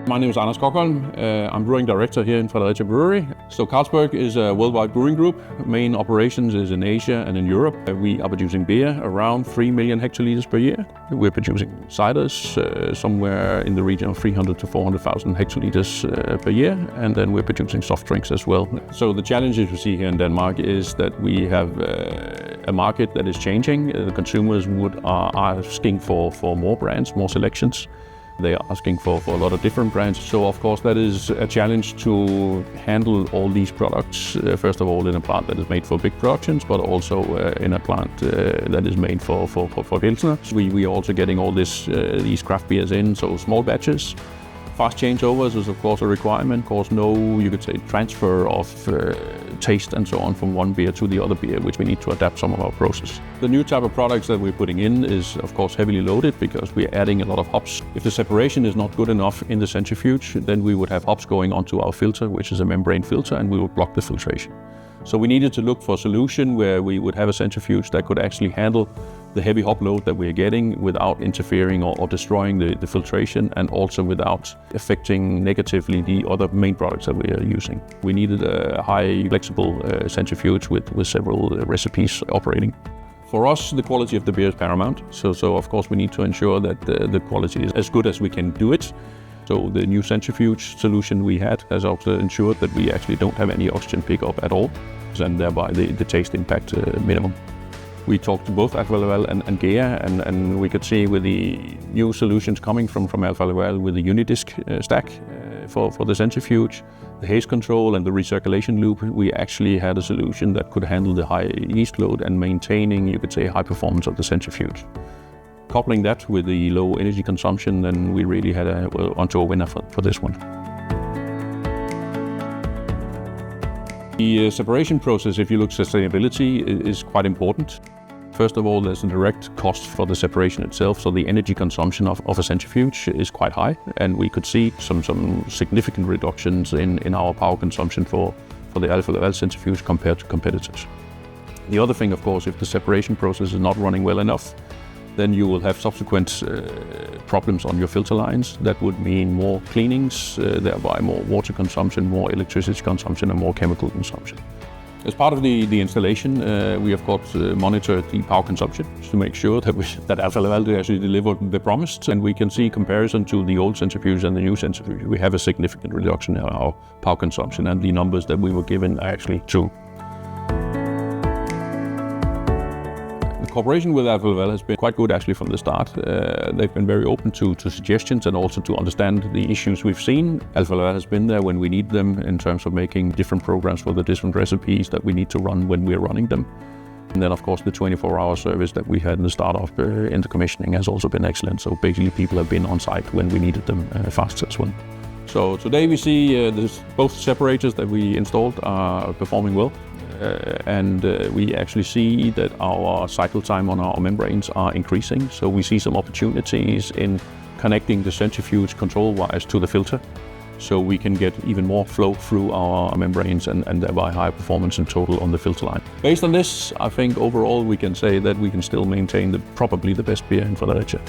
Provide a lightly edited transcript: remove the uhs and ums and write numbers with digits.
My name is Anders Kokholm. I'm brewing director here in Fredericia Brewery. So Carlsberg is a worldwide brewing group. Main operations is in Asia and in Europe. We are producing beer around 3 million hectoliters per year. We're producing ciders somewhere in the region of 300 to 400,000 hectoliters per year. And then we're producing soft drinks as well. So the challenges we see here in Denmark is that we have a market that is changing. The consumers are asking for more brands, more selections. They are asking for a lot of different brands. So of course that is a challenge to handle all these products, first of all in a plant that is made for big productions, but also in a plant that is made for Pilsner. We are also getting all these craft beers in, so small batches. Fast changeovers is of course a requirement. Of course, no, you could say, transfer of taste and so on from one beer to the other beer, which we need to adapt some of our process. The new type of products that we're putting in is of course heavily loaded because we're adding a lot of hops. If the separation is not good enough in the centrifuge, then we would have hops going onto our filter, which is a membrane filter, and we would block the filtration. So we needed to look for a solution where we would have a centrifuge that could actually handle the heavy hop load that we're getting without interfering or destroying the filtration, and also without affecting negatively the other main products that we are using. We needed a high flexible centrifuge with several recipes operating. For us, the quality of the beer is paramount. So of course we need to ensure that the quality is as good as we can do it. So the new centrifuge solution we had has also ensured that we actually don't have any oxygen pickup at all, and thereby the taste impact minimum. We talked to both Alfa Laval and GEA, and we could see with the new solutions coming from Alfa Laval with the Unidisc stack for the centrifuge, the haze control and the recirculation loop, we actually had a solution that could handle the high yeast load and maintaining, you could say, high performance of the centrifuge. Coupling that with the low energy consumption, then we really had onto a winner for this one. The separation process, if you look at sustainability, is quite important. First of all, there's a direct cost for the separation itself, so the energy consumption of a centrifuge is quite high, and we could see some significant reductions in our power consumption for the Alfa Laval centrifuge compared to competitors. The other thing, of course, if the separation process is not running well enough, then you will have subsequent problems on your filter lines. That would mean more cleanings, thereby more water consumption, more electricity consumption, and more chemical consumption. As part of the installation, we of course monitor the power consumption to make sure that Alfa Laval actually delivered the promised, and we can see comparison to the old centrifuge and the new centrifuge. We have a significant reduction in our power consumption, and the numbers that we were given are actually true. Cooperation with Alfa Laval has been quite good actually from the start. They've been very open to suggestions and also to understand the issues we've seen. Alfa Laval has been there when we need them in terms of making different programs for the different recipes that we need to run when we're running them. And then of course the 24-hour service that we had in the start of in the commissioning has also been excellent. So basically people have been on site when we needed them fast as well. So today we see both separators that we installed are performing well. We actually see that our cycle time on our membranes are increasing. So we see some opportunities in connecting the centrifuge control wires to the filter, so we can get even more flow through our membranes and thereby higher performance in total on the filter line. Based on this, I think overall we can say that we can still maintain probably the best beer in Fredericia.